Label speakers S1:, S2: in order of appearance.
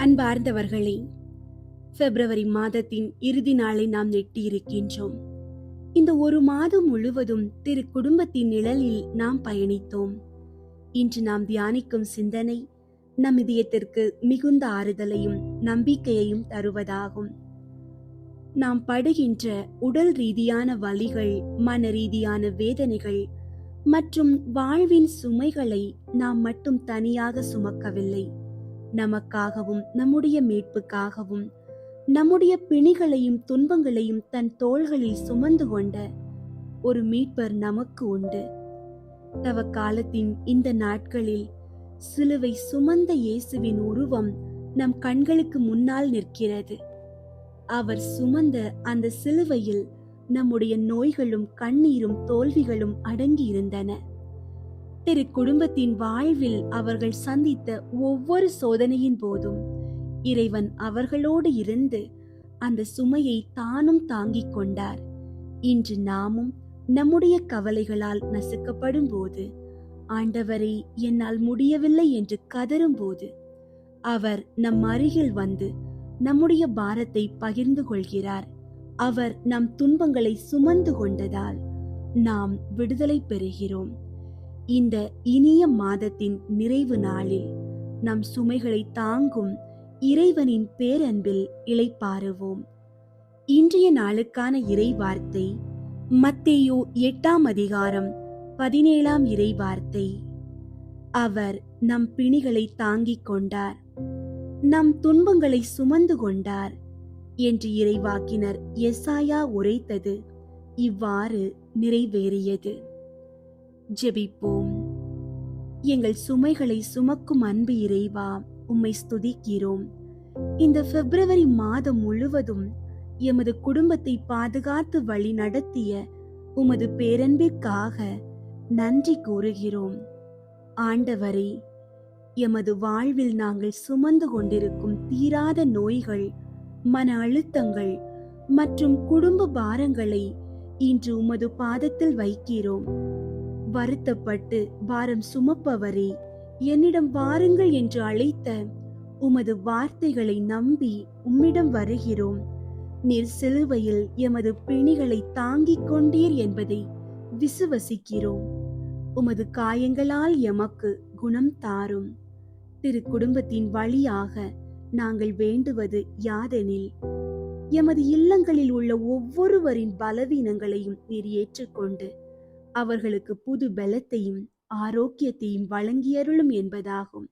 S1: அன்பார்ந்தவர்களே, பிப்ரவரி மாதத்தின் இறுதி நாளை நாம் எட்டியிருக்கின்றோம். இந்த ஒரு மாதம் முழுவதும் திரு குடும்பத்தின் நிழலில் நாம் பயணித்தோம். இன்று நாம் தியானிக்கும் சிந்தனை நம் இதயத்திற்கு மிகுந்த ஆறுதலையும் நம்பிக்கையையும் தருவதாகும். நாம் படுகின்ற உடல் ரீதியான வலிகள், மன ரீதியான வேதனைகள் மற்றும் வாழ்வின் சுமைகளை நாம் மட்டும் தனியாக சுமக்கவில்லை. நமக்காகவும் நம்முடைய மீட்புக்காகவும் நம்முடைய பிணிகளையும் துன்பங்களையும் தன் தோள்களில் சுமந்து கொண்ட ஒரு மீட்பர் நமக்கு உண்டு. தவ காலத்தின் இந்த நாட்களில் சிலுவை சுமந்த இயேசுவின் உருவம் நம் கண்களுக்கு முன்னால் நிற்கிறது. அவர் சுமந்த அந்த சிலுவையில் நம்முடைய நோய்களும் கண்ணீரும் தோல்விகளும் அடங்கி இருந்தன. திரு குடும்பத்தின் வாழ்வில் அவர்கள் சந்தித்த ஒவ்வொரு சோதனையின் போதும் இறைவன் அவர்களோடு இருந்து அந்த சுமையை தானும் தாங்கிக் கொண்டார். இன்று நாமும் நம்முடைய கவலைகளால் நசுக்கப்படும் போது, ஆண்டவரே என்னால் முடியவில்லை என்று கதறும் போது, அவர் நம் அருகில் வந்து நம்முடைய பாரத்தை பகிர்ந்து கொள்கிறார். அவர் நம் துன்பங்களை சுமந்து கொண்டதால் நாம் விடுதலை பெறுகிறோம். இந்த இனிய மாதத்தின் நிறைவு நாளில் நம் சுமைகளை தாங்கும் இறைவனின் பேரன்பில் இளைப்பாறுவோம். இன்றைய நாளுக்கான இறை வார்த்தை மத்தேயு 8ஆம் அதிகாரம் 17ஆம் இறை வார்த்தை. அவர் நம் பிணிகளை தாங்கிக் கொண்டார், நம் துன்பங்களை சுமந்து கொண்டார் என்று இறைவாக்கினர் எசாயா உரைத்தது இவ்வாறு நிறைவேறியது. ஜெபிப்போம். எங்கள் சுமைகளை சுமக்கும் அன்பு இறைவா, உம்மை ஸ்துதிக்கிறோம். இந்த பிப்ரவரி மாதம் முழுவதும் எமது குடும்பத்தை பாதுகாத்து வழி நடத்திய உமது பேரன்பிற்காக நன்றி கூறுகிறோம். ஆண்டவரே, எமது வாழ்வில் நாங்கள் சுமந்து கொண்டிருக்கும் தீராத நோய்கள், மன அழுத்தங்கள் மற்றும் குடும்ப பாரங்களை இன்று உமது பாதத்தில் வைக்கிறோம். வருத்தப்பட்டு பாரம் சுமப்பவரே, என்னிடம் வாருங்கள் என்று அழைத்த உமது வார்த்தைகளை நம்பி உம்மிடம் வருகிறோம். நீர் சிலுவையில் எமது பிணிகளை தாங்கிக் கொண்டீர் என்பதை விசுவசிக்கிறோம். உமது காயங்களால் எமக்கு குணம் தாரும். திரு குடும்பத்தின் வழியாக நாங்கள் வேண்டுவது யாதெனில், எமது இல்லங்களில் உள்ள ஒவ்வொருவரின் பலவீனங்களையும் நீர் ஏற்றுக்கொண்டு அவர்களுக்கு புது பலத்தையும் ஆரோக்கியத்தையும் வழங்கியருளும் என்பதாகும்.